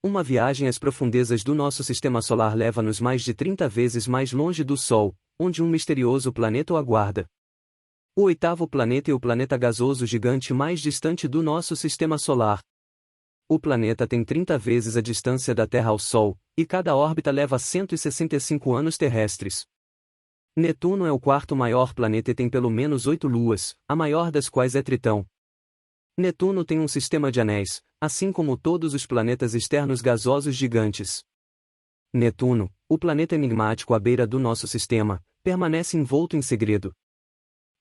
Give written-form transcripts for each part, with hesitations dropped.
Uma viagem às profundezas do nosso sistema solar leva-nos mais de 30 vezes mais longe do Sol, onde um misterioso planeta o aguarda. O oitavo planeta é o planeta gasoso gigante mais distante do nosso sistema solar. O planeta tem 30 vezes a distância da Terra ao Sol, e cada órbita leva 165 anos terrestres. Netuno é o quarto maior planeta e tem pelo menos 8 luas, a maior das quais é Tritão. Netuno tem um sistema de anéis, assim como todos os planetas externos gasosos gigantes. Netuno, o planeta enigmático à beira do nosso sistema, permanece envolto em segredo.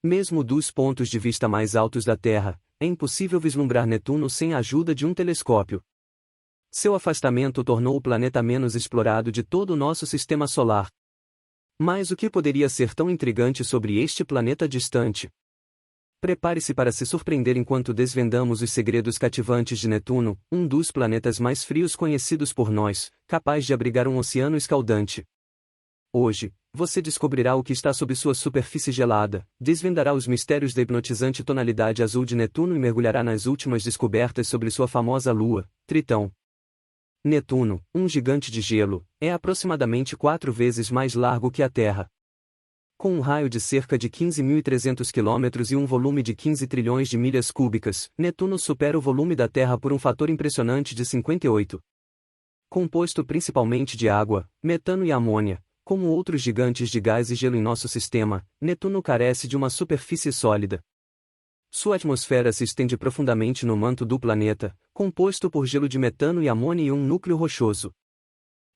Mesmo dos pontos de vista mais altos da Terra, é impossível vislumbrar Netuno sem a ajuda de um telescópio. Seu afastamento tornou o planeta menos explorado de todo o nosso sistema solar. Mas o que poderia ser tão intrigante sobre este planeta distante? Prepare-se para se surpreender enquanto desvendamos os segredos cativantes de Netuno, um dos planetas mais frios conhecidos por nós, capaz de abrigar um oceano escaldante. Hoje, você descobrirá o que está sob sua superfície gelada, desvendará os mistérios da hipnotizante tonalidade azul de Netuno e mergulhará nas últimas descobertas sobre sua famosa lua, Tritão. Netuno, um gigante de gelo, é aproximadamente 4 vezes mais largo que a Terra. Com um raio de cerca de 15.300 km e um volume de 15 trilhões de milhas cúbicas, Netuno supera o volume da Terra por um fator impressionante de 58. Composto principalmente de água, metano e amônia, como outros gigantes de gás e gelo em nosso sistema, Netuno carece de uma superfície sólida. Sua atmosfera se estende profundamente no manto do planeta, composto por gelo de metano e amônia e um núcleo rochoso.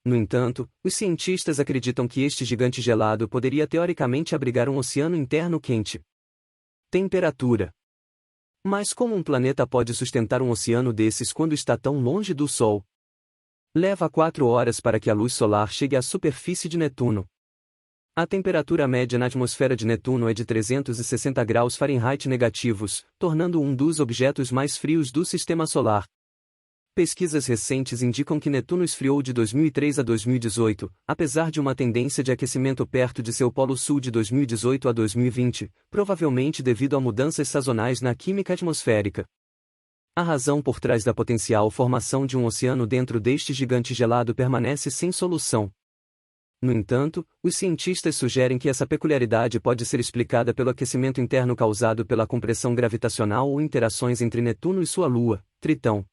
No entanto, os cientistas acreditam que este gigante gelado poderia teoricamente abrigar um oceano interno quente. Temperatura. Mas como um planeta pode sustentar um oceano desses quando está tão longe do Sol? Leva 4 horas para que a luz solar chegue à superfície de Netuno. A temperatura média na atmosfera de Netuno é de 360 graus Fahrenheit negativos, tornando-o um dos objetos mais frios do sistema solar. Pesquisas recentes indicam que Netuno esfriou de 2003 a 2018, apesar de uma tendência de aquecimento perto de seu polo sul de 2018 a 2020, provavelmente devido a mudanças sazonais na química atmosférica. A razão por trás da potencial formação de um oceano dentro deste gigante gelado permanece sem solução. No entanto, os cientistas sugerem que essa peculiaridade pode ser explicada pelo aquecimento interno causado pela compressão gravitacional ou interações entre Netuno e sua lua, Tritão.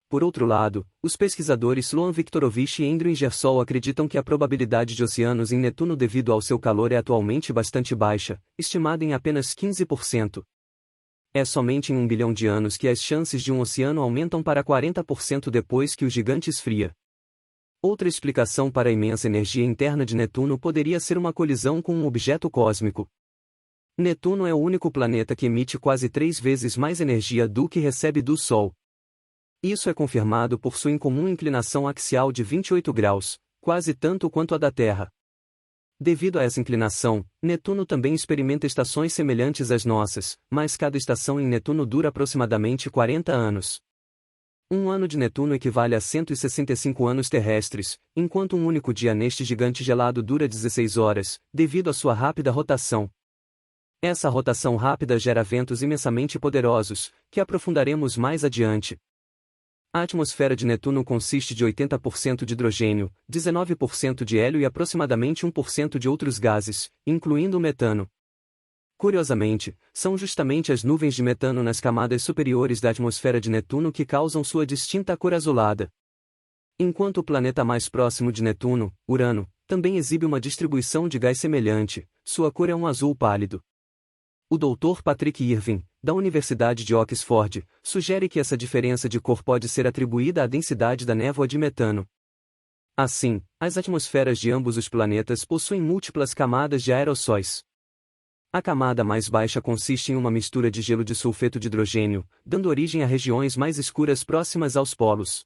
Por outro lado, os pesquisadores Sloan Viktorovich e Andrew Ingersoll acreditam que a probabilidade de oceanos em Netuno devido ao seu calor é atualmente bastante baixa, estimada em apenas 15%. É somente em 1 bilhão de anos que as chances de um oceano aumentam para 40% depois que o gigante esfria. Outra explicação para a imensa energia interna de Netuno poderia ser uma colisão com um objeto cósmico. Netuno é o único planeta que emite quase 3 vezes mais energia do que recebe do Sol. Isso é confirmado por sua incomum inclinação axial de 28 graus, quase tanto quanto a da Terra. Devido a essa inclinação, Netuno também experimenta estações semelhantes às nossas, mas cada estação em Netuno dura aproximadamente 40 anos. Um ano de Netuno equivale a 165 anos terrestres, enquanto um único dia neste gigante gelado dura 16 horas, devido à sua rápida rotação. Essa rotação rápida gera ventos imensamente poderosos, que aprofundaremos mais adiante. A atmosfera de Netuno consiste de 80% de hidrogênio, 19% de hélio e aproximadamente 1% de outros gases, incluindo o metano. Curiosamente, são justamente as nuvens de metano nas camadas superiores da atmosfera de Netuno que causam sua distinta cor azulada. Enquanto o planeta mais próximo de Netuno, Urano, também exibe uma distribuição de gás semelhante, sua cor é um azul pálido. O Dr. Patrick Irving, da Universidade de Oxford, sugere que essa diferença de cor pode ser atribuída à densidade da névoa de metano. Assim, as atmosferas de ambos os planetas possuem múltiplas camadas de aerossóis. A camada mais baixa consiste em uma mistura de gelo de sulfeto de hidrogênio, dando origem a regiões mais escuras próximas aos polos.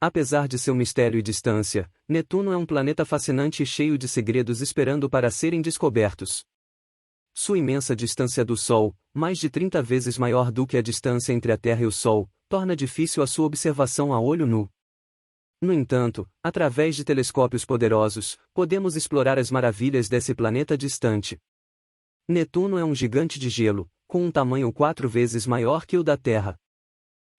Apesar de seu mistério e distância, Netuno é um planeta fascinante e cheio de segredos esperando para serem descobertos. Sua imensa distância do Sol, mais de 30 vezes maior do que a distância entre a Terra e o Sol, torna difícil a sua observação a olho nu. No entanto, através de telescópios poderosos, podemos explorar as maravilhas desse planeta distante. Netuno é um gigante de gelo, com um tamanho 4 vezes maior que o da Terra.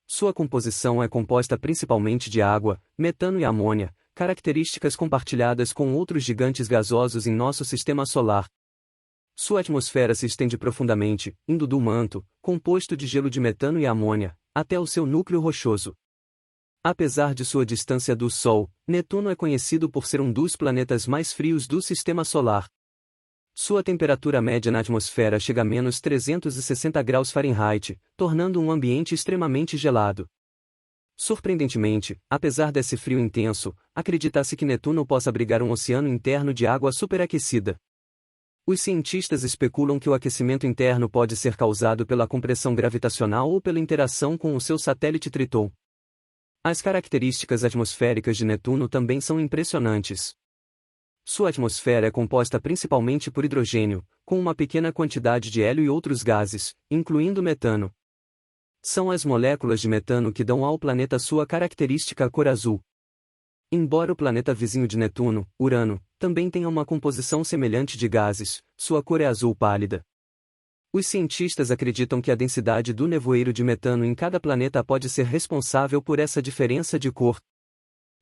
Sua composição é composta principalmente de água, metano e amônia, características compartilhadas com outros gigantes gasosos em nosso sistema solar. Sua atmosfera se estende profundamente, indo do manto, composto de gelo de metano e amônia, até o seu núcleo rochoso. Apesar de sua distância do Sol, Netuno é conhecido por ser um dos planetas mais frios do sistema solar. Sua temperatura média na atmosfera chega a menos 360 graus Fahrenheit, tornando um ambiente extremamente gelado. Surpreendentemente, apesar desse frio intenso, acredita-se que Netuno possa abrigar um oceano interno de água superaquecida. Os cientistas especulam que o aquecimento interno pode ser causado pela compressão gravitacional ou pela interação com o seu satélite Triton. As características atmosféricas de Netuno também são impressionantes. Sua atmosfera é composta principalmente por hidrogênio, com uma pequena quantidade de hélio e outros gases, incluindo metano. São as moléculas de metano que dão ao planeta sua característica cor azul. Embora o planeta vizinho de Netuno, Urano, também tenha uma composição semelhante de gases, sua cor é azul pálida. Os cientistas acreditam que a densidade do nevoeiro de metano em cada planeta pode ser responsável por essa diferença de cor.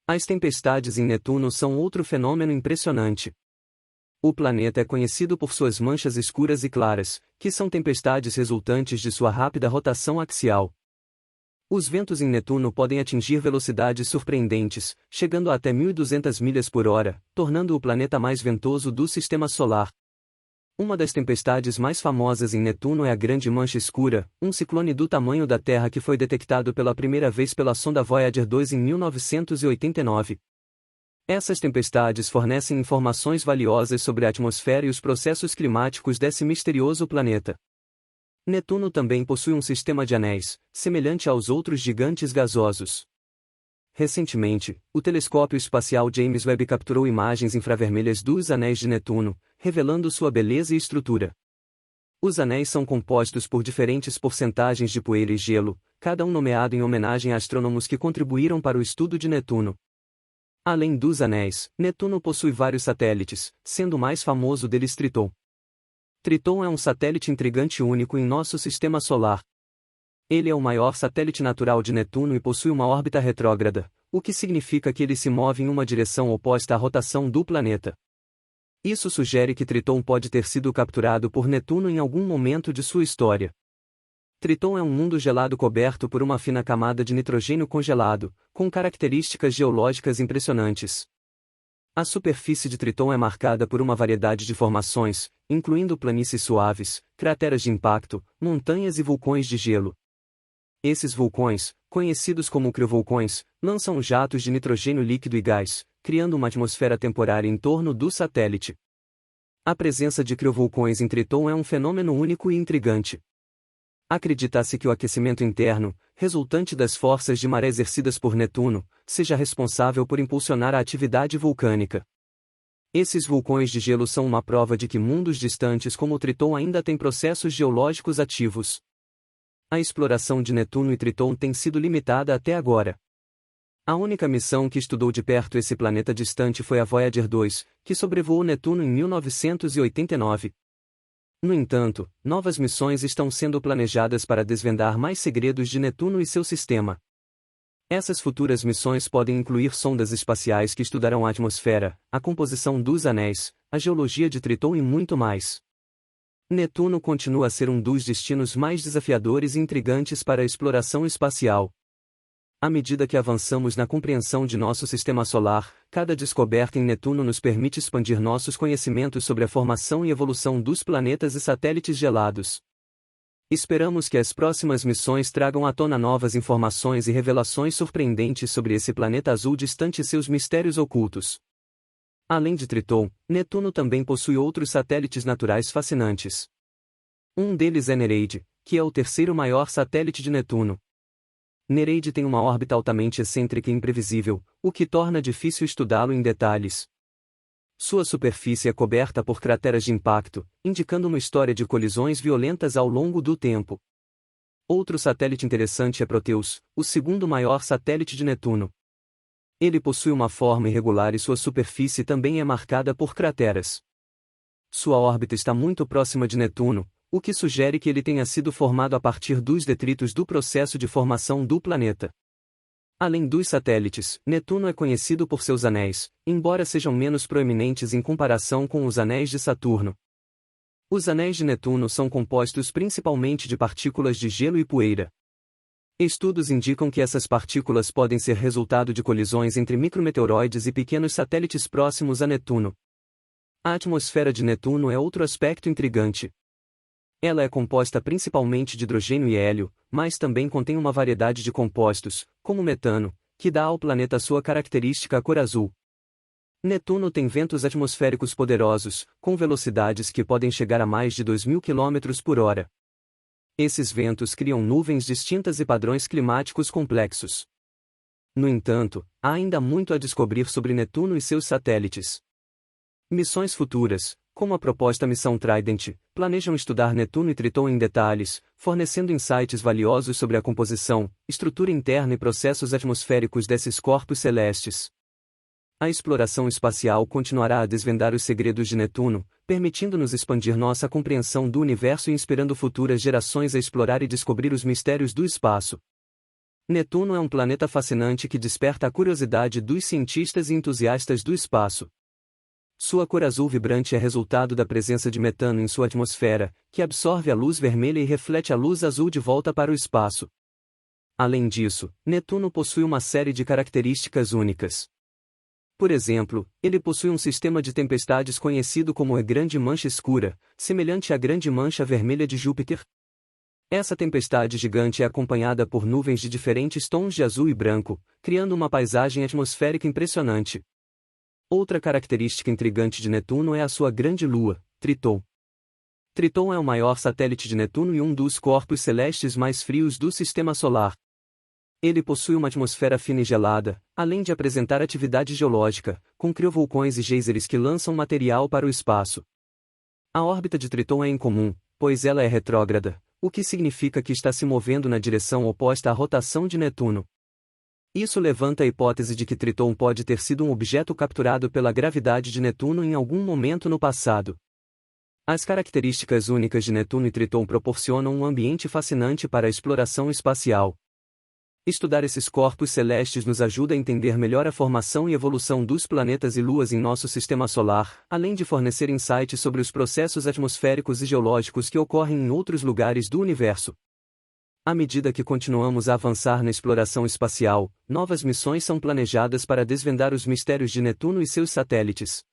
As tempestades em Netuno são outro fenômeno impressionante. O planeta é conhecido por suas manchas escuras e claras, que são tempestades resultantes de sua rápida rotação axial. Os ventos em Netuno podem atingir velocidades surpreendentes, chegando a até 1.200 milhas por hora, tornando o planeta mais ventoso do sistema solar. Uma das tempestades mais famosas em Netuno é a Grande Mancha Escura, um ciclone do tamanho da Terra que foi detectado pela primeira vez pela sonda Voyager 2 em 1989. Essas tempestades fornecem informações valiosas sobre a atmosfera e os processos climáticos desse misterioso planeta. Netuno também possui um sistema de anéis, semelhante aos outros gigantes gasosos. Recentemente, o telescópio espacial James Webb capturou imagens infravermelhas dos anéis de Netuno, revelando sua beleza e estrutura. Os anéis são compostos por diferentes porcentagens de poeira e gelo, cada um nomeado em homenagem a astrônomos que contribuíram para o estudo de Netuno. Além dos anéis, Netuno possui vários satélites, sendo o mais famoso deles Triton. Triton é um satélite intrigante único em nosso sistema solar. Ele é o maior satélite natural de Netuno e possui uma órbita retrógrada, o que significa que ele se move em uma direção oposta à rotação do planeta. Isso sugere que Triton pode ter sido capturado por Netuno em algum momento de sua história. Triton é um mundo gelado coberto por uma fina camada de nitrogênio congelado, com características geológicas impressionantes. A superfície de Triton é marcada por uma variedade de formações, incluindo planícies suaves, crateras de impacto, montanhas e vulcões de gelo. Esses vulcões, conhecidos como criovulcões, lançam jatos de nitrogênio líquido e gás, criando uma atmosfera temporária em torno do satélite. A presença de criovulcões em Triton é um fenômeno único e intrigante. Acredita-se que o aquecimento interno, resultante das forças de maré exercidas por Netuno, seja responsável por impulsionar a atividade vulcânica. Esses vulcões de gelo são uma prova de que mundos distantes como Triton ainda têm processos geológicos ativos. A exploração de Netuno e Triton tem sido limitada até agora. A única missão que estudou de perto esse planeta distante foi a Voyager 2, que sobrevoou Netuno em 1989. No entanto, novas missões estão sendo planejadas para desvendar mais segredos de Netuno e seu sistema. Essas futuras missões podem incluir sondas espaciais que estudarão a atmosfera, a composição dos anéis, a geologia de Triton e muito mais. Netuno continua a ser um dos destinos mais desafiadores e intrigantes para a exploração espacial. À medida que avançamos na compreensão de nosso sistema solar, cada descoberta em Netuno nos permite expandir nossos conhecimentos sobre a formação e evolução dos planetas e satélites gelados. Esperamos que as próximas missões tragam à tona novas informações e revelações surpreendentes sobre esse planeta azul distante e seus mistérios ocultos. Além de Triton, Netuno também possui outros satélites naturais fascinantes. Um deles é Nereide, que é o terceiro maior satélite de Netuno. Nereide tem uma órbita altamente excêntrica e imprevisível, o que torna difícil estudá-lo em detalhes. Sua superfície é coberta por crateras de impacto, indicando uma história de colisões violentas ao longo do tempo. Outro satélite interessante é Proteus, o segundo maior satélite de Netuno. Ele possui uma forma irregular e sua superfície também é marcada por crateras. Sua órbita está muito próxima de Netuno, o que sugere que ele tenha sido formado a partir dos detritos do processo de formação do planeta. Além dos satélites, Netuno é conhecido por seus anéis, embora sejam menos proeminentes em comparação com os anéis de Saturno. Os anéis de Netuno são compostos principalmente de partículas de gelo e poeira. Estudos indicam que essas partículas podem ser resultado de colisões entre micrometeoroides e pequenos satélites próximos a Netuno. A atmosfera de Netuno é outro aspecto intrigante. Ela é composta principalmente de hidrogênio e hélio, mas também contém uma variedade de compostos, como metano, que dá ao planeta sua característica cor azul. Netuno tem ventos atmosféricos poderosos, com velocidades que podem chegar a mais de 2.000 km por hora. Esses ventos criam nuvens distintas e padrões climáticos complexos. No entanto, há ainda muito a descobrir sobre Netuno e seus satélites. Missões futuras, como a proposta missão Trident, planejam estudar Netuno e Triton em detalhes, fornecendo insights valiosos sobre a composição, estrutura interna e processos atmosféricos desses corpos celestes. A exploração espacial continuará a desvendar os segredos de Netuno, permitindo-nos expandir nossa compreensão do universo e inspirando futuras gerações a explorar e descobrir os mistérios do espaço. Netuno é um planeta fascinante que desperta a curiosidade dos cientistas e entusiastas do espaço. Sua cor azul vibrante é resultado da presença de metano em sua atmosfera, que absorve a luz vermelha e reflete a luz azul de volta para o espaço. Além disso, Netuno possui uma série de características únicas. Por exemplo, ele possui um sistema de tempestades conhecido como a Grande Mancha Escura, semelhante à Grande Mancha Vermelha de Júpiter. Essa tempestade gigante é acompanhada por nuvens de diferentes tons de azul e branco, criando uma paisagem atmosférica impressionante. Outra característica intrigante de Netuno é a sua grande lua, Triton. Triton é o maior satélite de Netuno e um dos corpos celestes mais frios do Sistema Solar. Ele possui uma atmosfera fina e gelada, além de apresentar atividade geológica, com criovulcões e geysers que lançam material para o espaço. A órbita de Triton é incomum, pois ela é retrógrada, o que significa que está se movendo na direção oposta à rotação de Netuno. Isso levanta a hipótese de que Triton pode ter sido um objeto capturado pela gravidade de Netuno em algum momento no passado. As características únicas de Netuno e Triton proporcionam um ambiente fascinante para a exploração espacial. Estudar esses corpos celestes nos ajuda a entender melhor a formação e evolução dos planetas e luas em nosso sistema solar, além de fornecer insights sobre os processos atmosféricos e geológicos que ocorrem em outros lugares do universo. À medida que continuamos a avançar na exploração espacial, novas missões são planejadas para desvendar os mistérios de Netuno e seus satélites.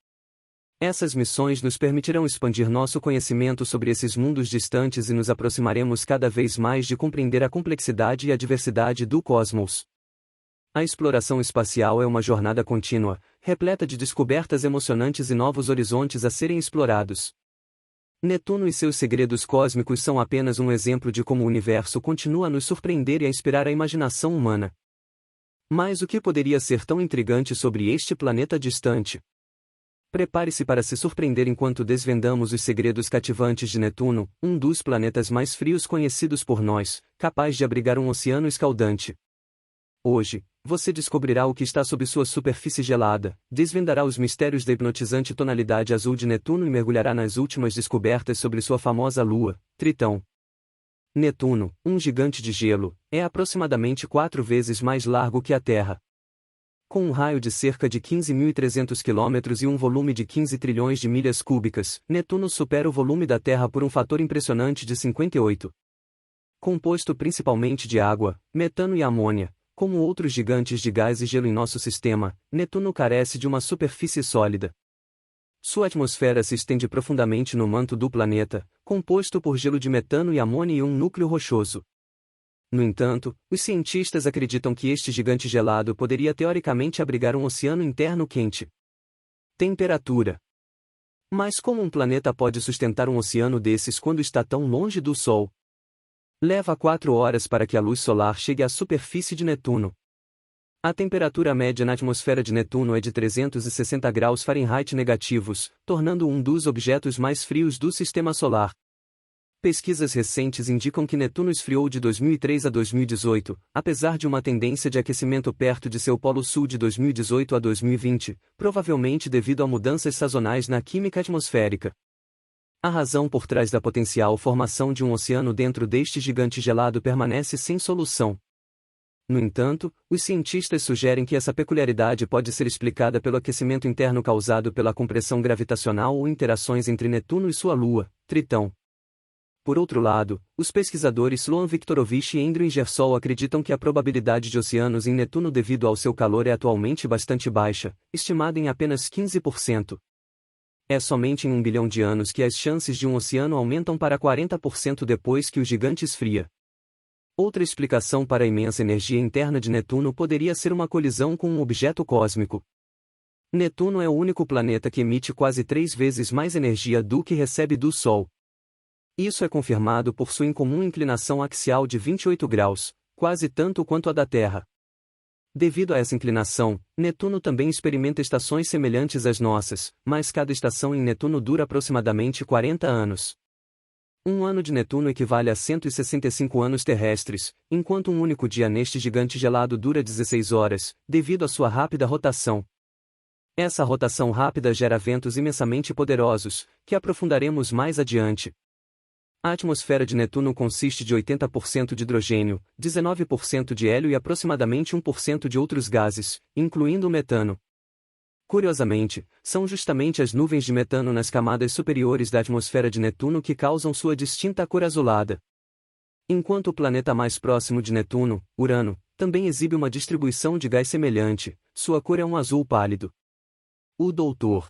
Essas missões nos permitirão expandir nosso conhecimento sobre esses mundos distantes e nos aproximaremos cada vez mais de compreender a complexidade e a diversidade do cosmos. A exploração espacial é uma jornada contínua, repleta de descobertas emocionantes e novos horizontes a serem explorados. Netuno e seus segredos cósmicos são apenas um exemplo de como o universo continua a nos surpreender e a inspirar a imaginação humana. Mas o que poderia ser tão intrigante sobre este planeta distante? Prepare-se para se surpreender enquanto desvendamos os segredos cativantes de Netuno, um dos planetas mais frios conhecidos por nós, capaz de abrigar um oceano escaldante. Hoje, você descobrirá o que está sob sua superfície gelada, desvendará os mistérios da hipnotizante tonalidade azul de Netuno e mergulhará nas últimas descobertas sobre sua famosa lua, Tritão. Netuno, um gigante de gelo, é aproximadamente 4 vezes mais largo que a Terra. Com um raio de cerca de 15.300 km e um volume de 15 trilhões de milhas cúbicas, Netuno supera o volume da Terra por um fator impressionante de 58. Composto principalmente de água, metano e amônia, como outros gigantes de gás e gelo em nosso sistema, Netuno carece de uma superfície sólida. Sua atmosfera se estende profundamente no manto do planeta, composto por gelo de metano e amônia e um núcleo rochoso. No entanto, os cientistas acreditam que este gigante gelado poderia teoricamente abrigar um oceano interno quente. Temperatura. Mas como um planeta pode sustentar um oceano desses quando está tão longe do Sol? Leva 4 horas para que a luz solar chegue à superfície de Netuno. A temperatura média na atmosfera de Netuno é de 360 graus Fahrenheit negativos, tornando-o um dos objetos mais frios do Sistema Solar. Pesquisas recentes indicam que Netuno esfriou de 2003 a 2018, apesar de uma tendência de aquecimento perto de seu polo sul de 2018 a 2020, provavelmente devido a mudanças sazonais na química atmosférica. A razão por trás da potencial formação de um oceano dentro deste gigante gelado permanece sem solução. No entanto, os cientistas sugerem que essa peculiaridade pode ser explicada pelo aquecimento interno causado pela compressão gravitacional ou interações entre Netuno e sua lua, Tritão. Por outro lado, os pesquisadores Sloan Viktorovich e Andrew Ingersoll acreditam que a probabilidade de oceanos em Netuno devido ao seu calor é atualmente bastante baixa, estimada em apenas 15%. É somente em 1 bilhão de anos que as chances de um oceano aumentam para 40% depois que o gigante esfria. Outra explicação para a imensa energia interna de Netuno poderia ser uma colisão com um objeto cósmico. Netuno é o único planeta que emite quase 3 vezes mais energia do que recebe do Sol. Isso é confirmado por sua incomum inclinação axial de 28 graus, quase tanto quanto a da Terra. Devido a essa inclinação, Netuno também experimenta estações semelhantes às nossas, mas cada estação em Netuno dura aproximadamente 40 anos. Um ano de Netuno equivale a 165 anos terrestres, enquanto um único dia neste gigante gelado dura 16 horas, devido à sua rápida rotação. Essa rotação rápida gera ventos imensamente poderosos, que aprofundaremos mais adiante. A atmosfera de Netuno consiste de 80% de hidrogênio, 19% de hélio e aproximadamente 1% de outros gases, incluindo o metano. Curiosamente, são justamente as nuvens de metano nas camadas superiores da atmosfera de Netuno que causam sua distinta cor azulada. Enquanto o planeta mais próximo de Netuno, Urano, também exibe uma distribuição de gás semelhante, sua cor é um azul pálido. O Dr.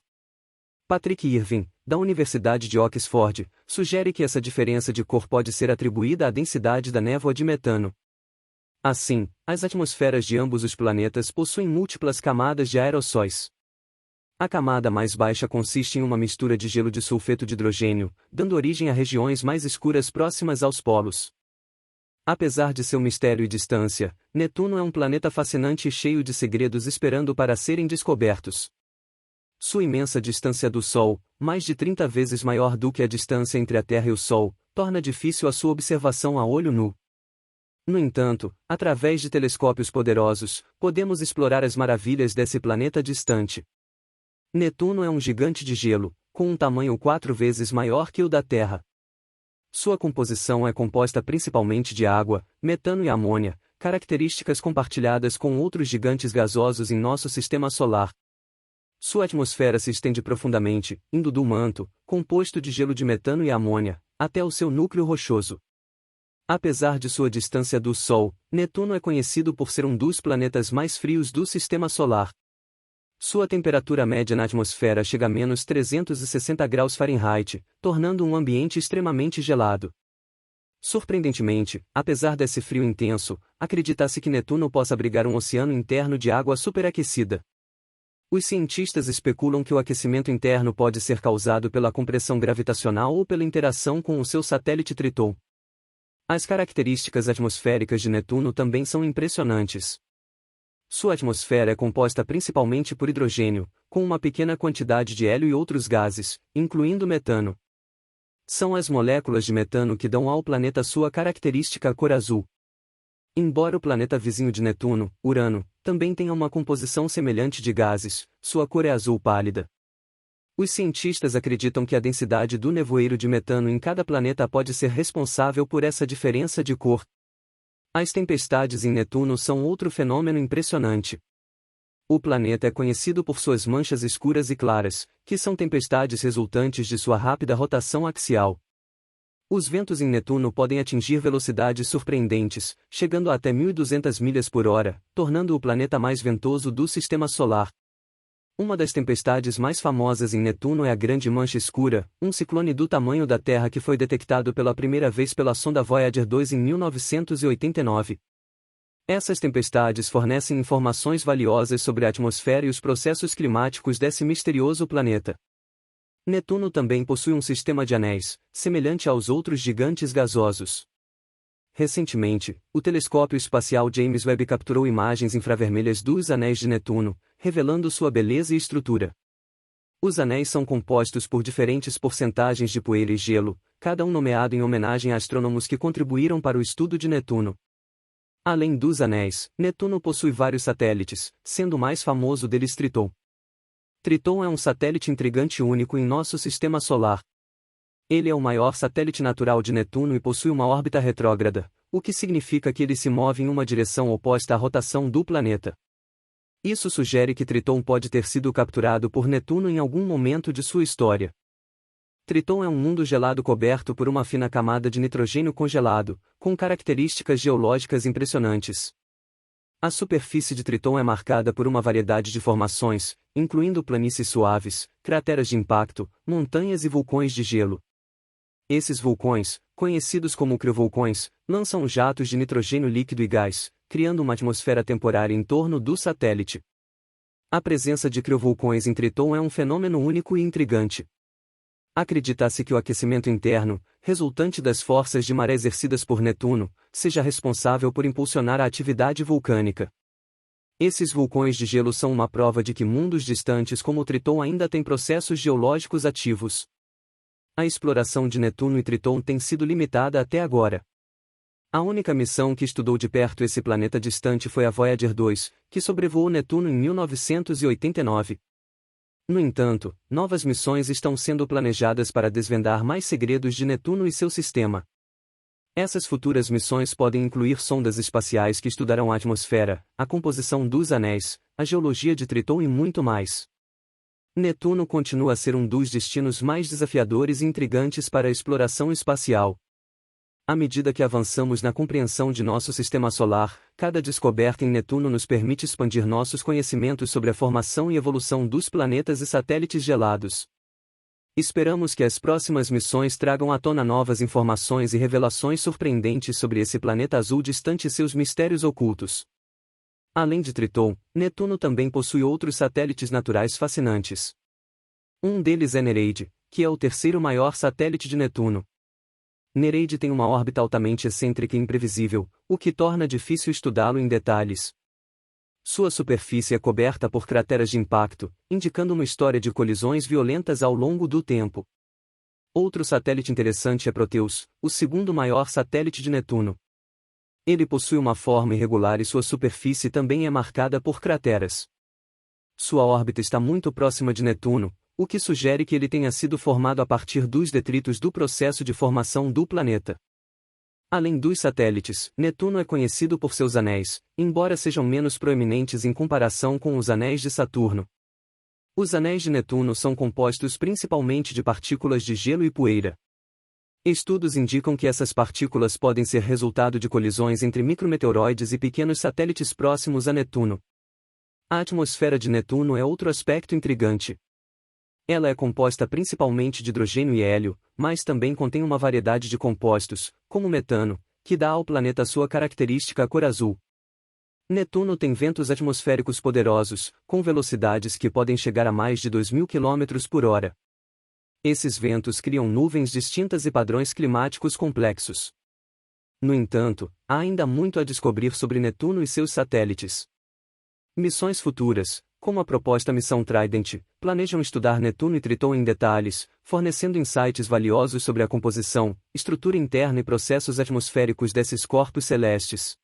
Patrick Irving, da Universidade de Oxford, sugere que essa diferença de cor pode ser atribuída à densidade da névoa de metano. Assim, as atmosferas de ambos os planetas possuem múltiplas camadas de aerossóis. A camada mais baixa consiste em uma mistura de gelo de sulfeto de hidrogênio, dando origem a regiões mais escuras próximas aos polos. Apesar de seu mistério e distância, Netuno é um planeta fascinante e cheio de segredos esperando para serem descobertos. Sua imensa distância do Sol, mais de 30 vezes maior do que a distância entre a Terra e o Sol, torna difícil a sua observação a olho nu. No entanto, através de telescópios poderosos, podemos explorar as maravilhas desse planeta distante. Netuno é um gigante de gelo, com um tamanho 4 vezes maior que o da Terra. Sua composição é composta principalmente de água, metano e amônia, características compartilhadas com outros gigantes gasosos em nosso sistema solar. Sua atmosfera se estende profundamente, indo do manto, composto de gelo de metano e amônia, até o seu núcleo rochoso. Apesar de sua distância do Sol, Netuno é conhecido por ser um dos planetas mais frios do sistema solar. Sua temperatura média na atmosfera chega a menos 360 graus Fahrenheit, tornando um ambiente extremamente gelado. Surpreendentemente, apesar desse frio intenso, acredita-se que Netuno possa abrigar um oceano interno de água superaquecida. Os cientistas especulam que o aquecimento interno pode ser causado pela compressão gravitacional ou pela interação com o seu satélite Triton. As características atmosféricas de Netuno também são impressionantes. Sua atmosfera é composta principalmente por hidrogênio, com uma pequena quantidade de hélio e outros gases, incluindo metano. São as moléculas de metano que dão ao planeta sua característica cor azul. Embora o planeta vizinho de Netuno, Urano, também tenha uma composição semelhante de gases, sua cor é azul pálida. Os cientistas acreditam que a densidade do nevoeiro de metano em cada planeta pode ser responsável por essa diferença de cor. As tempestades em Netuno são outro fenômeno impressionante. O planeta é conhecido por suas manchas escuras e claras, que são tempestades resultantes de sua rápida rotação axial. Os ventos em Netuno podem atingir velocidades surpreendentes, chegando a até 1.200 milhas por hora, tornando o planeta mais ventoso do sistema solar. Uma das tempestades mais famosas em Netuno é a Grande Mancha Escura, um ciclone do tamanho da Terra que foi detectado pela primeira vez pela sonda Voyager 2 em 1989. Essas tempestades fornecem informações valiosas sobre a atmosfera e os processos climáticos desse misterioso planeta. Netuno também possui um sistema de anéis, semelhante aos outros gigantes gasosos. Recentemente, o telescópio espacial James Webb capturou imagens infravermelhas dos anéis de Netuno, revelando sua beleza e estrutura. Os anéis são compostos por diferentes porcentagens de poeira e gelo, cada um nomeado em homenagem a astrônomos que contribuíram para o estudo de Netuno. Além dos anéis, Netuno possui vários satélites, sendo o mais famoso deles Triton. Triton é um satélite intrigante único em nosso sistema solar. Ele é o maior satélite natural de Netuno e possui uma órbita retrógrada, o que significa que ele se move em uma direção oposta à rotação do planeta. Isso sugere que Triton pode ter sido capturado por Netuno em algum momento de sua história. Triton é um mundo gelado coberto por uma fina camada de nitrogênio congelado, com características geológicas impressionantes. A superfície de Triton é marcada por uma variedade de formações, incluindo planícies suaves, crateras de impacto, montanhas e vulcões de gelo. Esses vulcões, conhecidos como criovulcões, lançam jatos de nitrogênio líquido e gás, criando uma atmosfera temporária em torno do satélite. A presença de criovulcões em Triton é um fenômeno único e intrigante. Acredita-se que o aquecimento interno, resultante das forças de maré exercidas por Netuno, seja responsável por impulsionar a atividade vulcânica. Esses vulcões de gelo são uma prova de que mundos distantes como Triton ainda têm processos geológicos ativos. A exploração de Netuno e Triton tem sido limitada até agora. A única missão que estudou de perto esse planeta distante foi a Voyager 2, que sobrevoou Netuno em 1989. No entanto, novas missões estão sendo planejadas para desvendar mais segredos de Netuno e seu sistema. Essas futuras missões podem incluir sondas espaciais que estudarão a atmosfera, a composição dos anéis, a geologia de Triton e muito mais. Netuno continua a ser um dos destinos mais desafiadores e intrigantes para a exploração espacial. À medida que avançamos na compreensão de nosso sistema solar, cada descoberta em Netuno nos permite expandir nossos conhecimentos sobre a formação e evolução dos planetas e satélites gelados. Esperamos que as próximas missões tragam à tona novas informações e revelações surpreendentes sobre esse planeta azul distante e seus mistérios ocultos. Além de Triton, Netuno também possui outros satélites naturais fascinantes. Um deles é Nereide, que é o terceiro maior satélite de Netuno. Nereide tem uma órbita altamente excêntrica e imprevisível, o que torna difícil estudá-lo em detalhes. Sua superfície é coberta por crateras de impacto, indicando uma história de colisões violentas ao longo do tempo. Outro satélite interessante é Proteus, o segundo maior satélite de Netuno. Ele possui uma forma irregular e sua superfície também é marcada por crateras. Sua órbita está muito próxima de Netuno, o que sugere que ele tenha sido formado a partir dos detritos do processo de formação do planeta. Além dos satélites, Netuno é conhecido por seus anéis, embora sejam menos proeminentes em comparação com os anéis de Saturno. Os anéis de Netuno são compostos principalmente de partículas de gelo e poeira. Estudos indicam que essas partículas podem ser resultado de colisões entre micrometeoroides e pequenos satélites próximos a Netuno. A atmosfera de Netuno é outro aspecto intrigante. Ela é composta principalmente de hidrogênio e hélio, mas também contém uma variedade de compostos, como metano, que dá ao planeta sua característica cor azul. Netuno tem ventos atmosféricos poderosos, com velocidades que podem chegar a mais de 2.000 km por hora. Esses ventos criam nuvens distintas e padrões climáticos complexos. No entanto, há ainda muito a descobrir sobre Netuno e seus satélites. Missões futuras, como a proposta Missão Trident, planejam estudar Netuno e Triton em detalhes, fornecendo insights valiosos sobre a composição, estrutura interna e processos atmosféricos desses corpos celestes.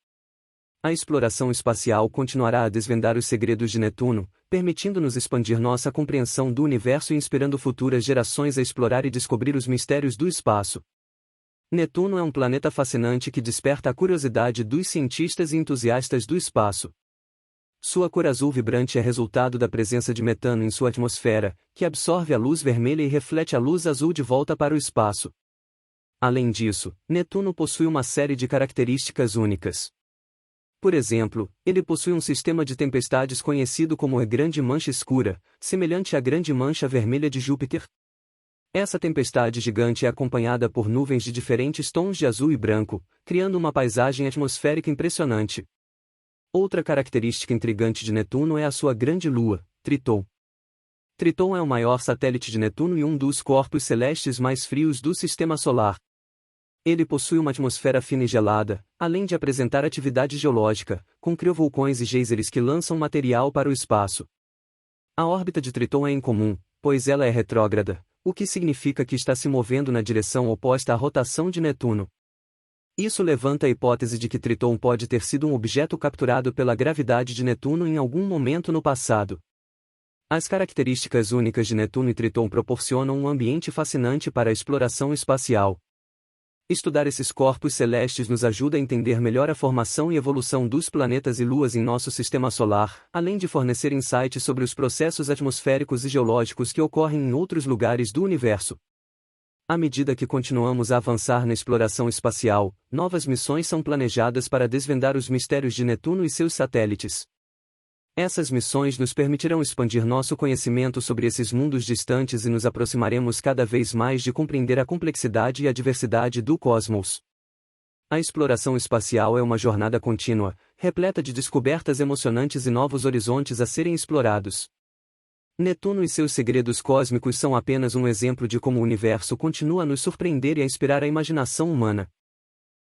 A exploração espacial continuará a desvendar os segredos de Netuno, permitindo-nos expandir nossa compreensão do universo e inspirando futuras gerações a explorar e descobrir os mistérios do espaço. Netuno é um planeta fascinante que desperta a curiosidade dos cientistas e entusiastas do espaço. Sua cor azul vibrante é resultado da presença de metano em sua atmosfera, que absorve a luz vermelha e reflete a luz azul de volta para o espaço. Além disso, Netuno possui uma série de características únicas. Por exemplo, ele possui um sistema de tempestades conhecido como a Grande Mancha Escura, semelhante à Grande Mancha Vermelha de Júpiter. Essa tempestade gigante é acompanhada por nuvens de diferentes tons de azul e branco, criando uma paisagem atmosférica impressionante. Outra característica intrigante de Netuno é a sua grande lua, Triton. Triton é o maior satélite de Netuno e um dos corpos celestes mais frios do Sistema Solar. Ele possui uma atmosfera fina e gelada, além de apresentar atividade geológica, com criovulcões e geysers que lançam material para o espaço. A órbita de Triton é incomum, pois ela é retrógrada, o que significa que está se movendo na direção oposta à rotação de Netuno. Isso levanta a hipótese de que Triton pode ter sido um objeto capturado pela gravidade de Netuno em algum momento no passado. As características únicas de Netuno e Tritão proporcionam um ambiente fascinante para a exploração espacial. Estudar esses corpos celestes nos ajuda a entender melhor a formação e evolução dos planetas e luas em nosso sistema solar, além de fornecer insights sobre os processos atmosféricos e geológicos que ocorrem em outros lugares do universo. À medida que continuamos a avançar na exploração espacial, novas missões são planejadas para desvendar os mistérios de Netuno e seus satélites. Essas missões nos permitirão expandir nosso conhecimento sobre esses mundos distantes e nos aproximaremos cada vez mais de compreender a complexidade e a diversidade do cosmos. A exploração espacial é uma jornada contínua, repleta de descobertas emocionantes e novos horizontes a serem explorados. Netuno e seus segredos cósmicos são apenas um exemplo de como o universo continua a nos surpreender e a inspirar a imaginação humana.